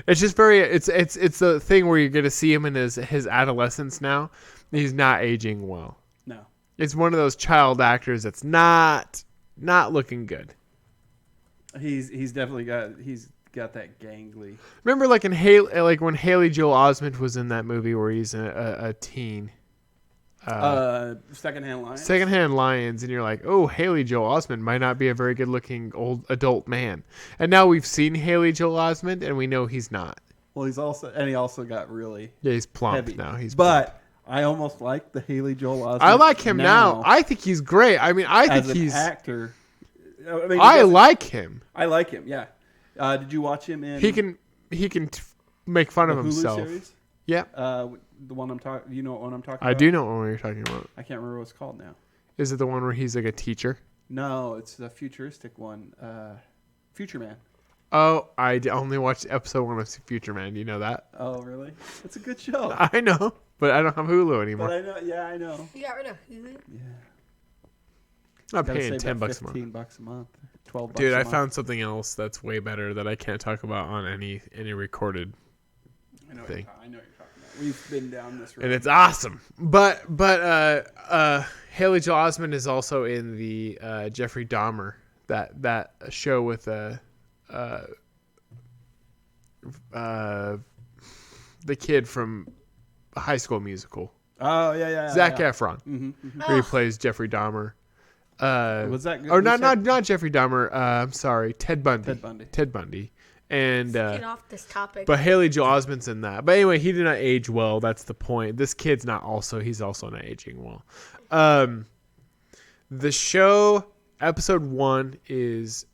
It's just very. It's the thing where you're gonna see him in his adolescence now. He's not aging well. No. It's one of those child actors that's not looking good. He's definitely got that gangly. Remember, like when Haley Joel Osment was in that movie where he's a teen. Secondhand Lions. Secondhand Lions, and you're like, oh, Haley Joel Osment might not be a very good-looking old adult man. And now we've seen Haley Joel Osment, and we know he's not. Well, he also got really he's plump heavy. now. But I almost like the Haley Joel Osment. I like him now. I think he's great. I mean, I think he's an actor. I mean, I like him. I like him. Yeah. Did you watch him in? He can make fun of Hulu himself. Series? Yeah. The one I'm talking. You know what one I'm talking about? I do know what you're talking about. I can't remember what it's called now. Is it the one where he's like a teacher? No, it's the futuristic one. Future Man. Oh, I only watched episode 1 of Future Man. Do you know that? Oh, really? It's a good show. I know, but I don't have Hulu anymore. But I know. Yeah, I know. You got rid of Hulu? Yeah. I'm paying $10 a month. $15 a month. $12. Dude, a I month. found something else that's way better that I can't talk about on any recorded thing. I know what you're talking about. We've been down this road. And it's awesome. But Haley Joel Osment is also in the Jeffrey Dahmer that show with the kid from High School Musical. Oh yeah. Zac Efron. Mm-hmm, mm-hmm. Where he plays Jeffrey Dahmer. Was that good? Or not Jeffrey Dahmer. I'm sorry, Ted Bundy. Ted Bundy. And get off this topic. But Haley Joel Osment's in that. But anyway, he did not age well. That's the point. This kid's he's also not aging well. The show episode 1 is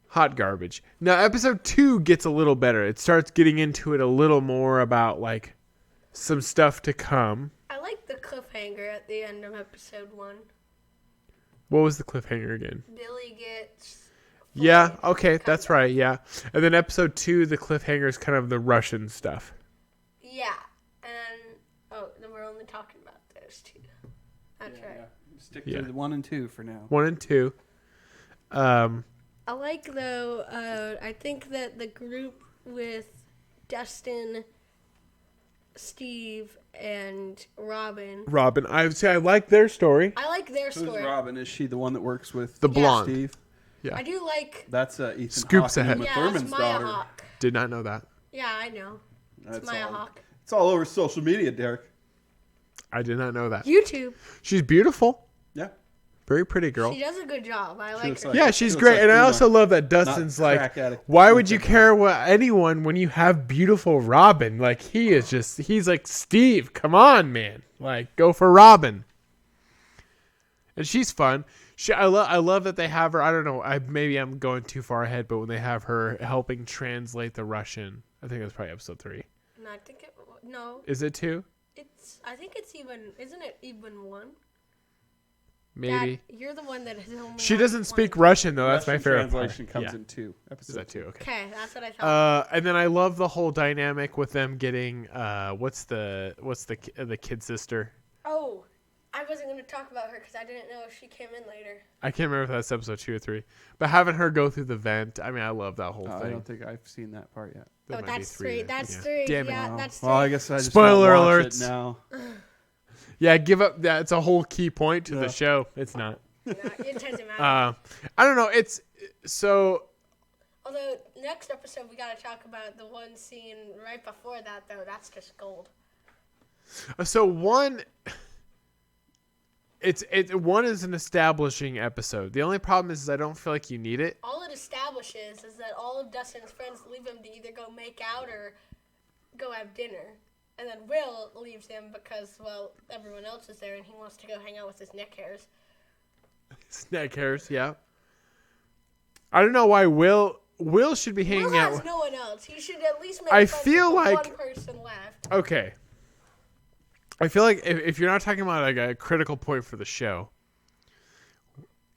hot garbage. Now episode 2 gets a little better. It starts getting into it a little more about like some stuff to come. I like the cliffhanger at the end of episode 1. What was the cliffhanger again? Billy gets... Yeah, okay, that's right, yeah. And then episode 2, the cliffhanger is kind of the Russian stuff. Yeah, and... then we're only talking about those 2. That's right. Yeah. Stick to the 1 and 2 for now. 1 and 2. I like, though, I think that the group with Dustin, Steve, and Robin, I would say I like their story. I like their story. Who's Robin? Is she the one that works with The blonde. Steve? Yeah. I do like... That's Ethan Scoops Hawke and ahead. Uma Yeah, Thurman's that's Maya daughter. Hawke. Did not know that. Yeah, I know. It's Maya Hawke. It's all over social media, Derek. I did not know that. YouTube. She's beautiful. Yeah. Very pretty girl. She does a good job. I like her. like- Yeah, She she's looks great. like And I Uma, also love that Dustin's not like, crack addict. why would you care what anyone when you have beautiful Robin? Like, he's like, Steve, come on, man. Like, go for Robin. And she's fun. I love that they have her. I don't know. Maybe I'm going too far ahead, but when they have her helping translate the Russian, I think that's probably episode 3. No, I think no. Is it 2? I think it's even. Isn't it even 1? Maybe. Dad, you're the one that has only. She had doesn't one. speak Russian though. That's my Russian favorite translation part. comes Yeah. in 2 Is episodes. that 2? Okay. Okay, that's what I thought. And then I love the whole dynamic with them getting what's the kid sister? Oh, I wasn't going to talk about her because I didn't know if she came in later. I can't remember if that's episode 2 or 3. But having her go through the vent, I mean, I love that whole I thing. don't think I've seen that part yet. There Oh, might be that's 3 3. then. That's Yeah. 3. Damn it. Yeah, Oh. that's 3. Well, I guess I just Spoiler won't watch alerts. it now. Yeah, give up. That's a whole key point to Yeah. the show. It's not. No, it doesn't matter. I don't know. It's so. Although, next episode, we got to talk about the one scene right before that, though. That's just gold. So one. One is an establishing episode. The only problem is I don't feel like you need it. All it establishes is that all of Dustin's friends leave him to either go make out or go have dinner. And then Will leaves him because, well, everyone else is there and he wants to go hang out with his neck hairs. Snack hairs, yeah. I don't know why Will should be hanging Will out. has no one else. He should at least make I friends feel with the like- one person left. Okay. I feel like if you're not talking about like a critical point for the show,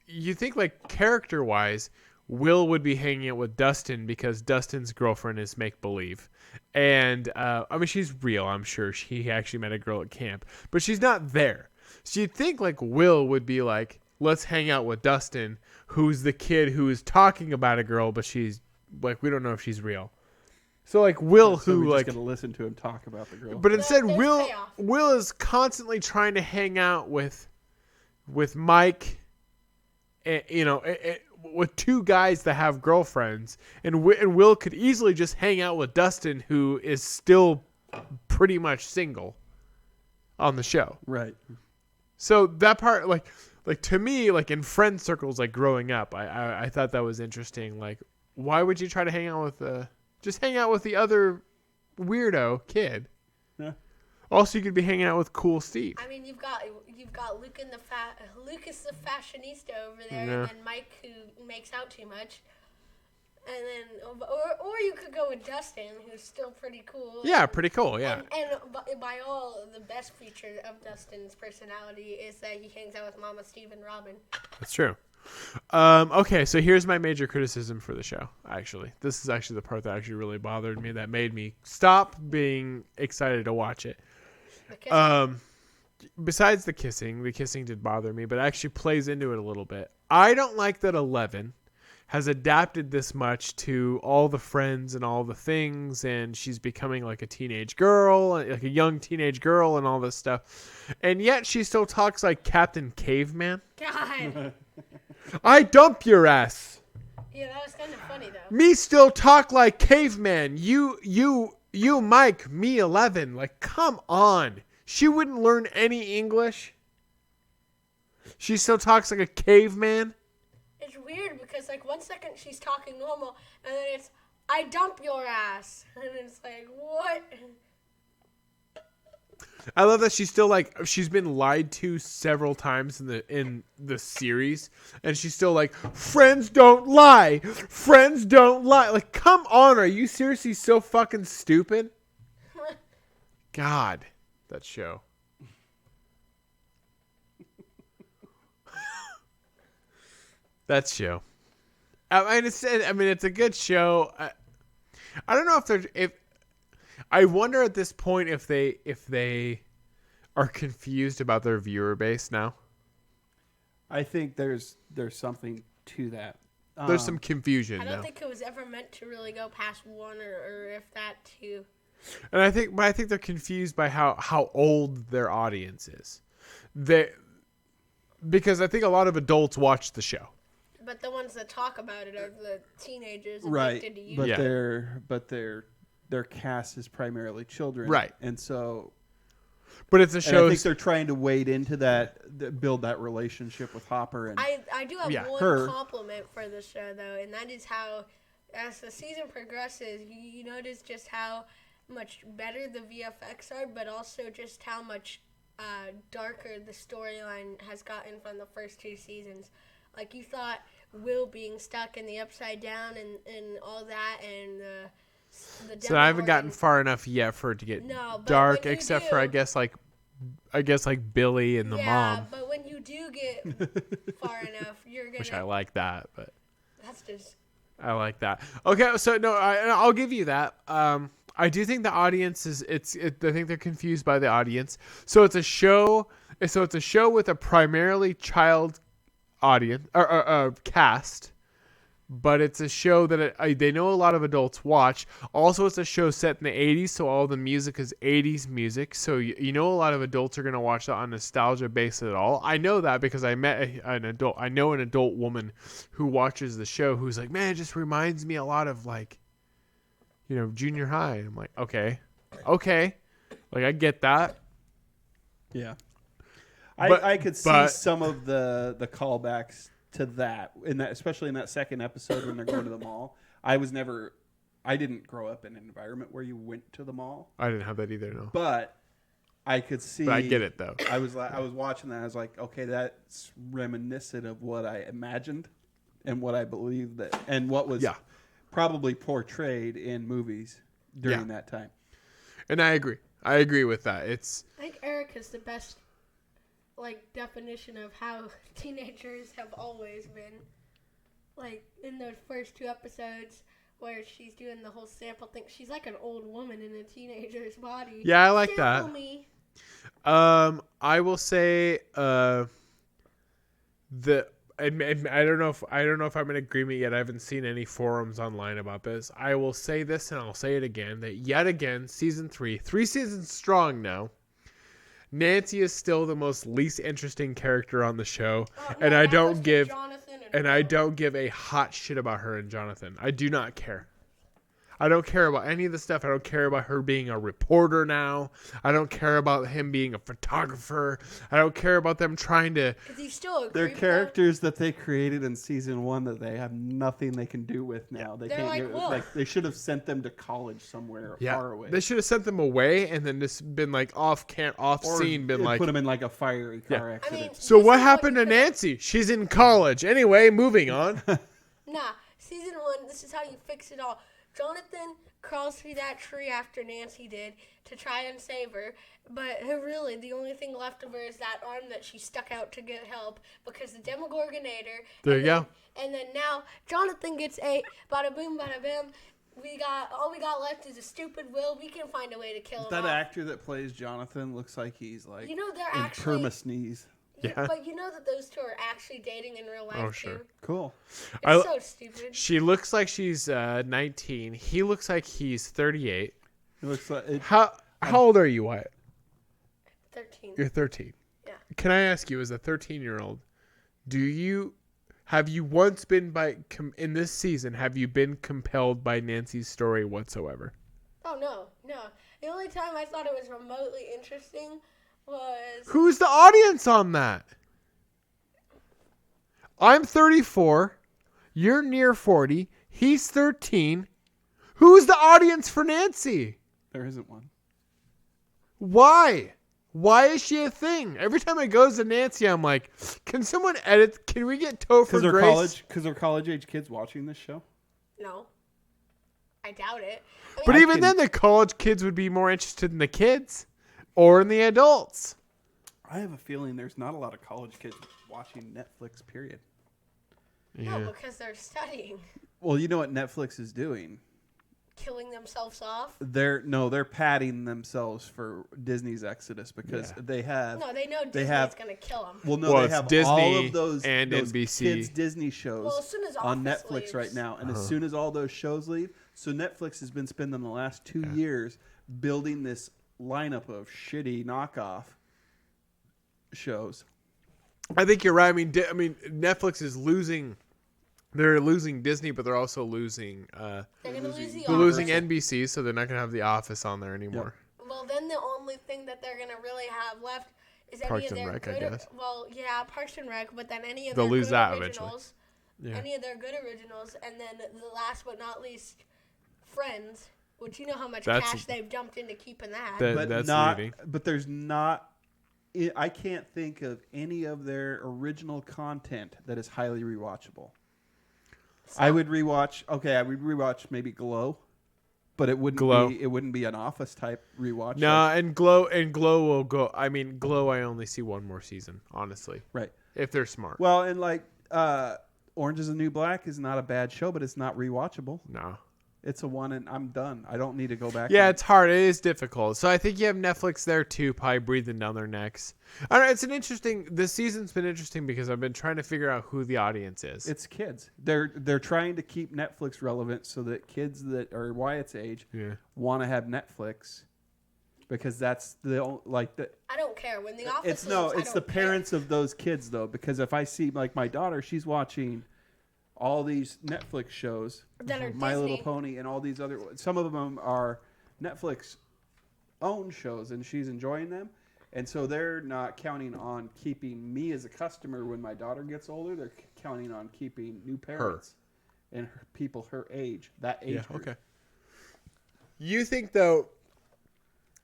you think like character-wise, Will would be hanging out with Dustin because Dustin's girlfriend is make-believe. And, I mean, she's real, I'm sure. He actually met a girl at camp. But she's not there. So you'd think like Will would be like, let's hang out with Dustin, who's the kid who is talking about a girl, but she's like, we don't know if she's real. So like Will, So who we're like, just gonna listen to him talk about the girl. but instead there's Will payoff. Will is constantly trying to hang out with Mike, with two guys that have girlfriends, and Will could easily just hang out with Dustin, who is still pretty much single on the show. Right. So that part, like to me, like in friend circles, like growing up, I thought that was interesting. Like, why would you try to hang out with just hang out with the other weirdo kid? Yeah. Also, you could be hanging out with cool Steve. I mean, you've got Lucas the fashionista over there, Yeah. and then Mike who makes out too much, and then or you could go with Dustin, who's still pretty cool. Yeah, pretty cool. Yeah. And by all, the best feature of Dustin's personality is that he hangs out with Mama Steve and Robin. That's true. Okay, so here's my major criticism for the show. Actually, this is actually the part that actually really bothered me, that made me stop being excited to watch it. Besides the kissing did bother me, but it actually plays into it a little bit. I don't like that 11 has adapted this much to all the friends and all the things, and she's becoming like a teenage girl, like a young teenage girl, and all this stuff. And yet she still talks like Captain Caveman. God. I dump your ass. Yeah, that was kind of funny though. Me still talk like Caveman. You Mike, me 11. Like, come on. She wouldn't learn any English. She still talks like a caveman. It's weird because like 1 second she's talking normal, and then it's I dump your ass, and it's like what? I love that she's still like, she's been lied to several times in the series, and she's still like, friends don't lie. Friends don't lie. Like, come on, are you seriously so fucking stupid? God, that show. That show. I mean, it's a good show. I don't know if I wonder at this point if they are confused about their viewer base now. I think there's something to that. There's some confusion I don't now. think it was ever meant to really go past one, or if that too. And I think they're confused by how old their audience is. Because I think a lot of adults watch the show. But the ones that talk about it are the teenagers right, addicted to but YouTube. their cast is primarily children, Right. And so, But it's a and show. I think they're trying to wade into that, build that relationship with Hopper and I do have one her. compliment for the show though, and that is how, as the season progresses, you notice just how much better the VFX are, but also just how much darker the storyline has gotten from the first two seasons. Like, you thought Will being stuck in the Upside Down and all that, and the So I haven't gotten Demogorgon- far enough yet for it to get No, but dark, when you except do- for I guess like Billy and the yeah, mom, but when you do get far enough, you're gonna. which I like that, but That's just. I like that. Okay, so no, I'll give you that. I do think the audience I think they're confused by the audience. So it's a show. So it's a show with a primarily child audience or cast, but it's a show that they know a lot of adults watch. Also, it's a show set in the 80s, so all the music is 80s music. So you know a lot of adults are going to watch that on nostalgia basis at all. I know that because I met an adult. I know an adult woman who watches the show who's like, man, it just reminds me a lot of like, junior high. And I'm like, okay, like I get that. yeah. But- I could see but- some of the callbacks to that, especially in that second episode when they're going to the mall. I didn't grow up in an environment where you went to the mall, I didn't have that either. No, but I could see. but I get it though. I was watching that. I was like, okay, that's reminiscent of what I imagined and what I believed that, and what was probably portrayed in movies during that time. And I agree. I agree with that. It's I think Erica's the best, definition of how teenagers have always been. Like, in those first two episodes where she's doing the whole sample thing, she's like an old woman in a teenager's body. Yeah, I like Sample that. Me. I will say I don't know if I'm in agreement yet. I haven't seen any forums online about this. I will say this and I'll say it again, that yet again, season 3 seasons strong now, Nancy is still the most least interesting character on the show, and I don't give a hot shit about her and Jonathan. I do not care. I don't care about any of the stuff. I don't care about her being a reporter now. I don't care about him being a photographer. I don't care about them trying to... He's still a They're creep, characters that they created in season 1 that they have nothing they can do with now. They They're can't like, get, well. like they should have sent them to college somewhere far away. They should have sent them away and then just been like off scene, been like... put them in like a fiery car accident. I mean, So what happened to Nancy? She's in college. Anyway, moving on. Nah, season 1, this is how you fix it all. Jonathan crawls through that tree after Nancy did to try and save her, but really the only thing left of her is that arm that she stuck out to get help because the Demogorgonator. There you go. And then now Jonathan gets a bada boom, bada bam. All we got left is a stupid Will. We can find a way to kill him. That off. actor that plays Jonathan looks like he's like they're in actually perma sneeze. Yeah. But you know that those two are actually dating in real life Oh, sure. too. Cool. It's so stupid. She looks like she's 19. He looks like he's 38. It looks like How old are you, Wyatt? 13. You're 13. Yeah. Can I ask you, as a 13-year-old, have you once been in this season, have you been compelled by Nancy's story whatsoever? Oh, no. The only time I thought it was remotely interesting was... Who's the audience on that? I'm 34. You're near 40. He's 13. Who's the audience for Nancy? there isn't one. Why? Why is she a thing? Every time it goes to Nancy, I'm like, can someone edit? Can we get Topher Grace? Because they're college age kids watching this show. No. I doubt it. But even then, the college kids would be more interested in the kids or in the adults. I have a feeling there's not a lot of college kids watching Netflix, period. Yeah. No, because they're studying. Well, you know what Netflix is doing? Killing themselves off. They're padding themselves for Disney's Exodus because they have. No, they know Disney's going to kill them. Well, no, Well, they have Disney all of those and NBC. kids Disney shows Well, as soon as on Office Netflix leaves. right now, and as soon as all those shows leave, so Netflix has been spending the last 2 years building this lineup of shitty knockoff shows. I think you're right. I mean, Netflix is losing. They're losing Disney, but they're also losing. They're going to lose the They're losing Office. NBC, so they're not going to have The Office on there anymore. Well, then the only thing that they're going to really have left is Parks any of and their Rec, I good... guess. Well, yeah, Parks and Rec, but then any of They'll their lose good that eventually. originals. Yeah. Any of their good originals, and then the last but not least, Friends, which you know how much cash they've dumped into keeping that. But not. But there's not. I can't think of any of their original content that is highly rewatchable. I would rewatch. Okay, I would rewatch maybe Glow, but it wouldn't be. It wouldn't be an Office type rewatch. No, and Glow will go. I mean, Glow. I only see one more season, honestly. Right. If they're smart. Well, and like Orange Is the New Black is not a bad show, but it's not rewatchable. No. It's a one, and I'm done. I don't need to go back. Yeah, it's hard. It is difficult. So I think you have Netflix there too, probably breathing down their necks. I don't know. It's an interesting. This season's been interesting because I've been trying to figure out who the audience is. It's kids. They're trying to keep Netflix relevant so that kids that are Wyatt's age want to have Netflix, because that's I don't care when the Office. It's the parents of those kids though, because if I see like my daughter, she's watching all these Netflix shows, that are My Disney. Little Pony and all these other. Some of them are Netflix owned shows, and she's enjoying them. And so they're not counting on keeping me as a customer when my daughter gets older. They're counting on keeping new parents and people her age, that age group. Okay. You think though?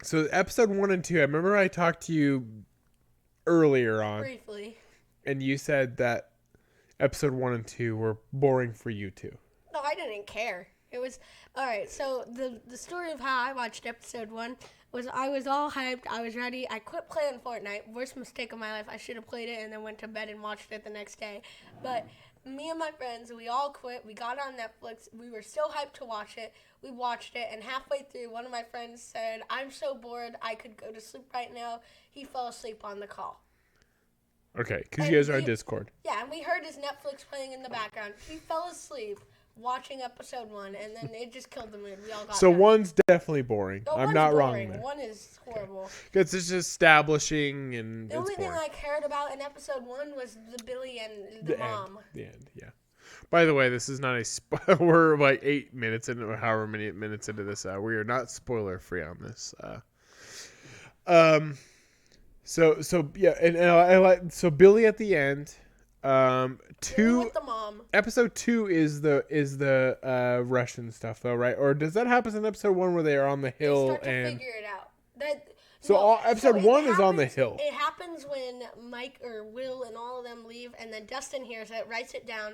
So episode 1 and 2. I remember I talked to you earlier on, Briefly. and you said that episode 1 and 2 were boring for you too. No, I didn't care. It was all right. So the story of how I watched episode 1 was I was all hyped. I was ready. I quit playing Fortnite. Worst mistake of my life. I should have played it and then went to bed and watched it the next day. But me and my friends, we all quit. We got on Netflix. We were still hyped to watch it. We watched it, and halfway through, one of my friends said, "I'm so bored. I could go to sleep right now." He fell asleep on the call. Okay, because And you guys are on we- Discord. Yeah, and we heard his Netflix playing in the background. He fell asleep watching episode 1, and then it just killed the mood. We all got So tired. one's definitely boring. No, I'm one's not boring. wrong there. One is horrible. It's just establishing and The it's only thing boring. I cared about in episode 1 was the Billy and the The mom. end. The end. Yeah. By the way, this is not a. We're like 8 minutes into, or however many minutes into this. We are not spoiler free on this. So yeah, and I like so Billy at the end. Billy Two with the mom. episode 2 is the Russian stuff though, right? Or does that happen in episode 1 where they are on the They hill start to and figure it out. That so all, episode it 1 is on the happens- hill. It happens when Mike or Will and all of them leave, and then Dustin hears it, writes it down.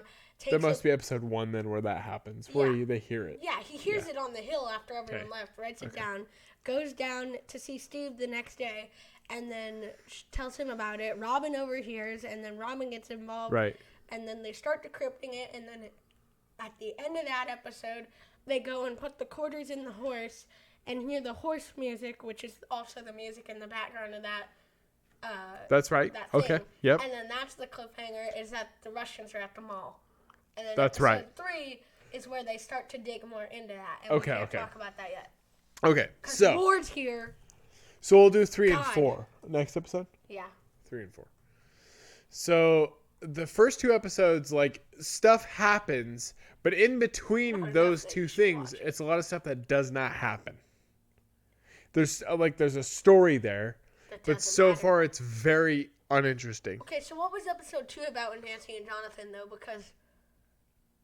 That must be episode 1 then where that happens, where Yeah. they hear it. Yeah, he hears it on the hill after everyone Okay. left, writes it down, goes down to see Steve the next day, and then tells him about it. Robin overhears, and then Robin gets involved. Right. And then they start decrypting it, and then at the end of that episode, they go and put the quarters in the horse and hear the horse music, which is also the music in the background of that. That's right. That thing. Okay. Yep. And then that's the cliffhanger, is that the Russians are at the mall. And then That's right. episode 3 is where they start to dig more into that. And Okay, we can't okay. talk about that yet. Okay. 'Cause So Lord's here. we'll do 3 and God. 4 next episode. Yeah. 3 and 4. So the first 2 episodes, like stuff happens, but in between Not those enough that 2 you should things, watch it. it's a lot of stuff that does not happen. There's there's a story there, That but doesn't so matter. far it's very uninteresting. Okay, so what was episode 2 about with Nancy and Jonathan, though? Because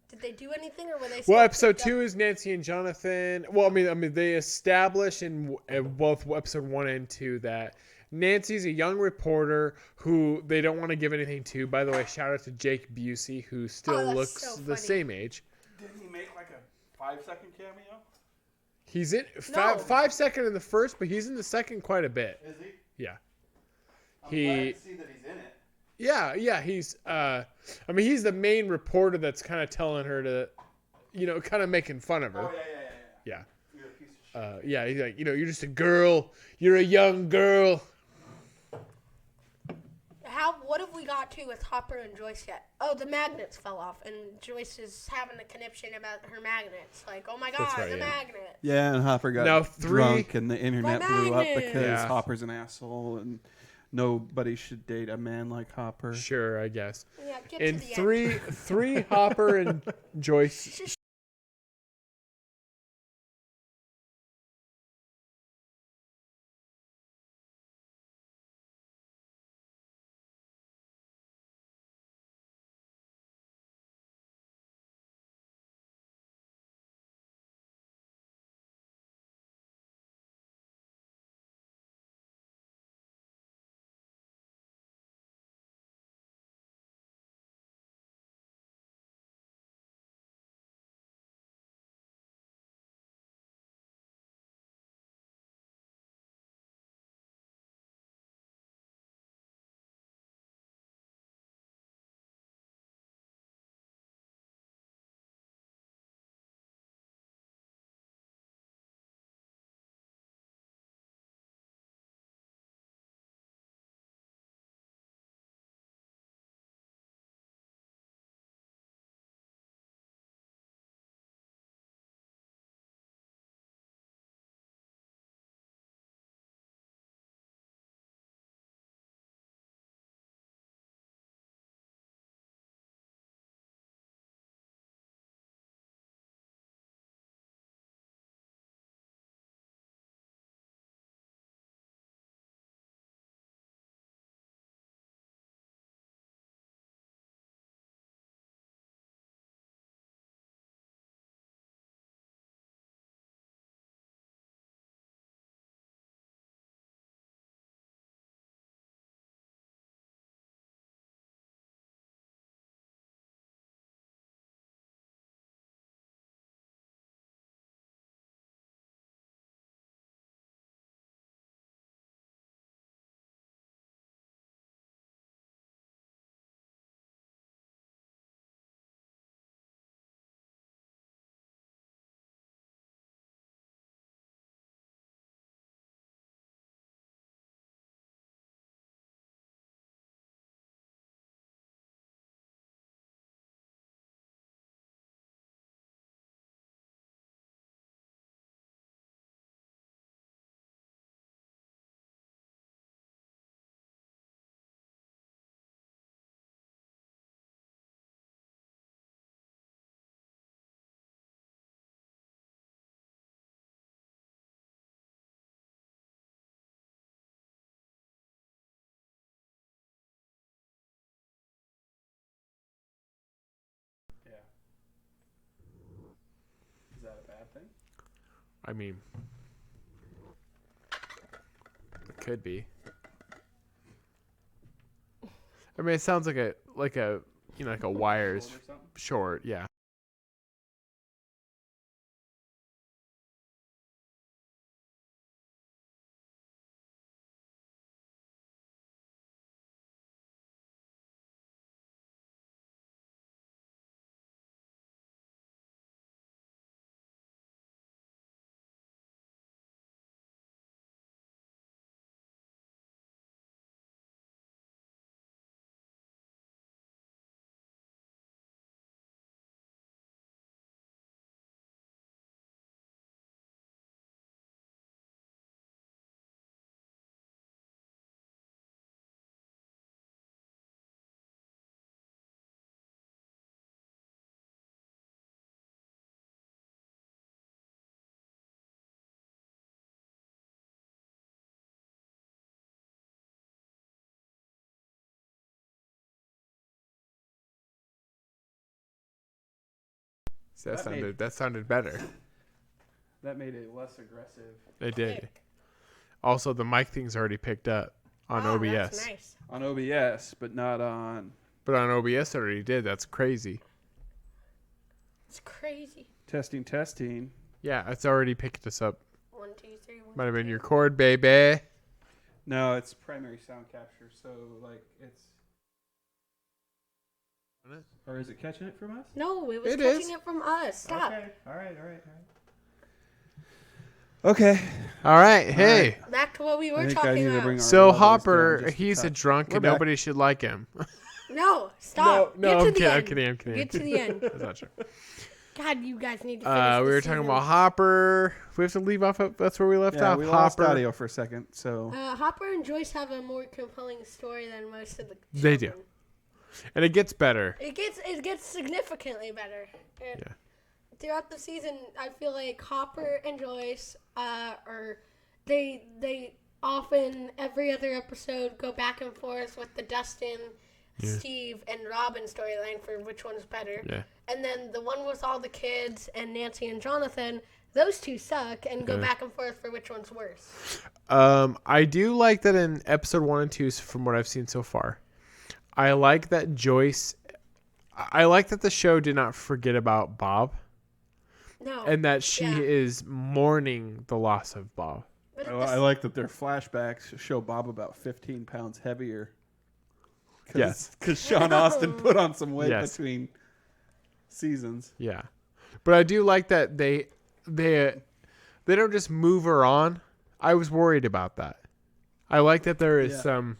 did they do anything, or were they? Well, still episode cooped up? 2 is Nancy and Jonathan. Well, I mean, they establish in both episode 1 and 2 that Nancy's a young reporter who they don't want to give anything to. By the way, shout out to Jake Busey, who still Oh, that's looks so the funny. same age. Didn't he make like a 5-second cameo? He's in No. 5 second in the first, but he's in the second quite a bit. Is he? Yeah. I'm He- glad to see that he's in it. Yeah, he's I mean, he's the main reporter that's kind of telling her to, kind of making fun of her. Oh yeah. Yeah. You're a piece of shit. Yeah, he's like, you're just a girl. You're a young girl. What have we got to with Hopper and Joyce yet? Oh, the magnets fell off, and Joyce is having a conniption about her magnets. Like, oh my god, That's right, the yeah. magnet. Yeah, and Hopper got Now, 3 drunk, and the internet blew up magnet. because Yeah. Hopper's an asshole, and nobody should date a man like Hopper. Sure, I guess. Yeah, get In to the end. three, Hopper and Joyce I mean, it could be. I mean, it sounds like a like a wires Or something. short, yeah. So that sounded better. That made it less aggressive. It did. Also, the mic thing's already picked up on OBS. That's nice. On OBS, but not on But on OBS it already did. That's crazy. It's crazy. testing. Yeah, it's already picked us up. 1, 2, 3. 1, Might have been 2. your cord, baby. No, it's primary sound capture. So like it's. Or is it catching it from us? No, it was It catching is. it from us. Stop. Okay. All right. Okay. All right. Hey. Back to what we I were think I talking need to about. bring our So levels down Hopper, just a he's a touch. drunk We're and back. nobody should like him. No, stop. No, Get to I'm the kidding. end. I'm kidding. Get to the end. That's not true. God, you guys need to finish We this were talking season. about Hopper. We have to leave off. That's where we left Yeah, off. we Hopper. lost audio for a second. So Hopper and Joyce have a more compelling story than most of the They do. children. And it gets better. It gets significantly better. And Yeah. Throughout the season, I feel like Hopper and Joyce they often every other episode go back and forth with the Dustin, Steve, and Robin storyline for which one's better. Yeah. And then the one with all the kids and Nancy and Jonathan, those two suck and go back and forth for which one's worse. I do like that in episode 1 and 2, from what I've seen so far. I like that Joyce. I like that the show did not forget about Bob, No. and that she Yeah. is mourning the loss of Bob. But at I the like that their flashbacks show Bob about 15 pounds heavier. Yes. Because Sean Austin put on some weight Yes. between seasons. Yeah, but I do like that they don't just move her on. I was worried about that. I like that there is Yeah. some.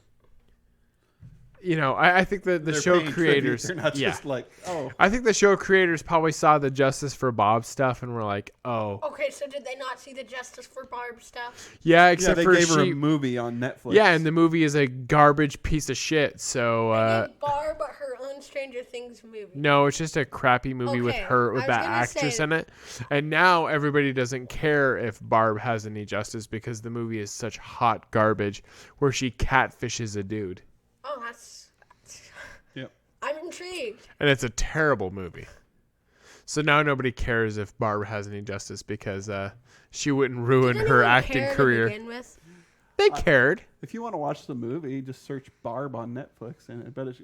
I think that the They're show paying creators. tribute. They're not yeah. just like, oh. I think the show creators probably saw the Justice for Bob stuff and were like, "Oh, Okay, so did they not see the Justice for Barb stuff? yeah." Yeah, Except they for gave her she, a movie on Netflix. yeah, and the movie is a garbage piece of shit. So They gave Barb her own Stranger Things movie. no, it's just a crappy movie with Okay, her I with was that gonna actress say- in it. And now everybody doesn't care if Barb has any justice because the movie is such hot garbage where she catfishes a dude, Oh, that's Yep. I'm intrigued. and it's a terrible movie. So now nobody cares if Barb has any justice because she wouldn't ruin Did her anyone acting care to career. begin with? They cared. If you want to watch the movie, just search Barb on Netflix, and I bet it.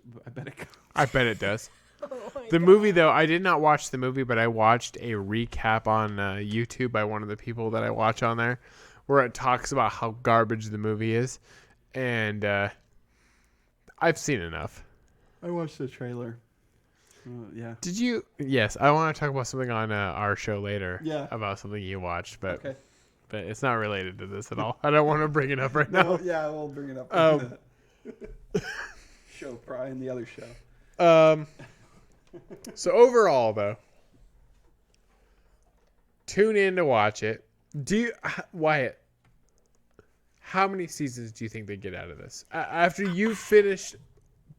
I bet it does. Oh my The God. movie, though, I did not watch the movie, but I watched a recap on YouTube by one of the people that I watch on there, where it talks about how garbage the movie is, and I've seen enough. I watched the trailer. Yeah. Did you? Yes, I want to talk about something on our show later. Yeah. About something you watched, but Okay. but it's not related to this at all. I don't want to bring it up right now. No, yeah, we'll bring it up in Um, the show, probably in the other show. So overall, though, tune in to watch it. Wyatt? How many seasons do you think they get out of this after you've finished?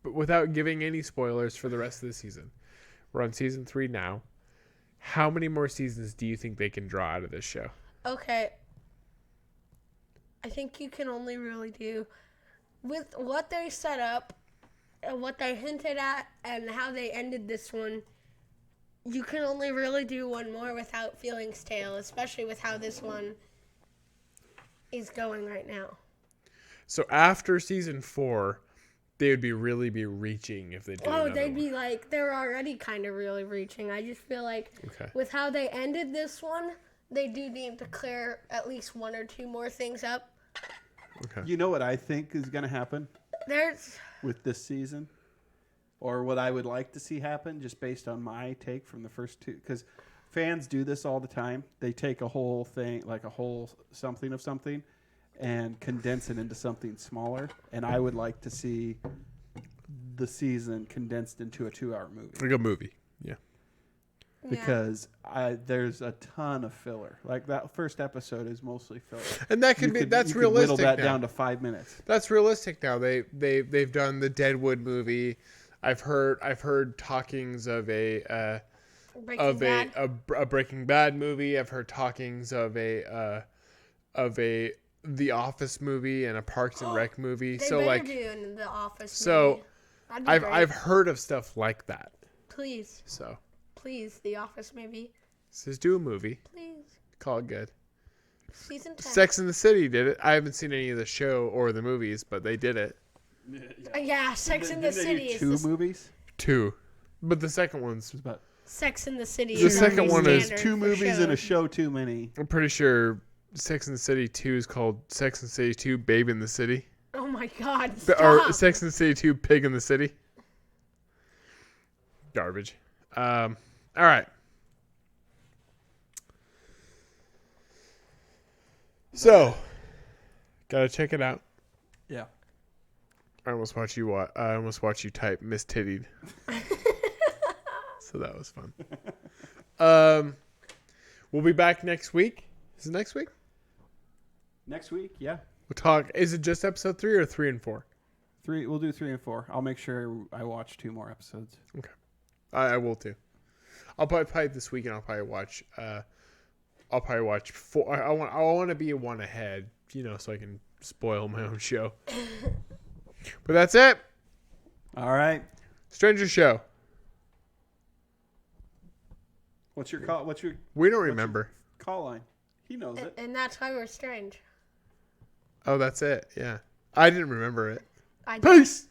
But without giving any spoilers for the rest of the season, we're on season 3 now. How many more seasons do you think they can draw out of this show? Okay. I think you can only really do with what they set up and what they hinted at and how they ended this one. you can only really do one more without feeling stale, especially with how this one is going right now. So after season 4, they would really be reaching if they did Oh, another they'd one. be like, they're already kind of really reaching. I just feel like Okay. with how they ended this one, they do need to clear at least one or two more things up. Okay. You know what I think is going to happen There's with this season? Or what I would like to see happen, just based on my take from the first two? Because fans do this all the time. They take a whole thing, like a whole something of something, and condense it into something smaller. And I would like to see the season condensed into a 2-hour movie. Like a movie. Yeah. Because there's a ton of filler. Like that first episode is mostly filler. And that could be that's realistic whittle that now. down to 5 minutes. That's realistic now. They've done the Deadwood movie. I've heard talkings of a Breaking Bad movie. I've heard talkings of a The Office movie and a Parks and Rec movie. They So better like do the Office so movie. That'd be great. I've heard of stuff like that. Please, So the Office movie. just do a movie. Please. Call it good. Season 10. Sex and the City did it. I haven't seen any of the show or the movies, but they did it. Yeah, Sex in the City is Two movies? 2. But the second one's About Sex in the City. The is second already one is standard 2 for movies and a shows. show too many. I'm pretty sure Sex and the City 2 is called Sex and the City 2 Babe in the City. Oh my God! Or Stop. Sex and the City 2 Pig in the City. Garbage. All right. So, gotta check it out. Yeah. I almost watched you type Miss Tittied. So that was fun. We'll be back next week. Is it next week? Next week, yeah. We'll talk. Is it just episode 3 or 3 and 4? 3. We'll do 3 and 4. I'll make sure I watch 2 more episodes. Okay. I will too. I'll probably this weekend. I'll probably watch 4. I want to be one ahead, so I can spoil my own show. But that's it. All right. Stranger Show. What's your call? We don't remember. Call line? He knows it. And that's why we're strange. Oh, that's it. Yeah. I didn't remember it. I Peace.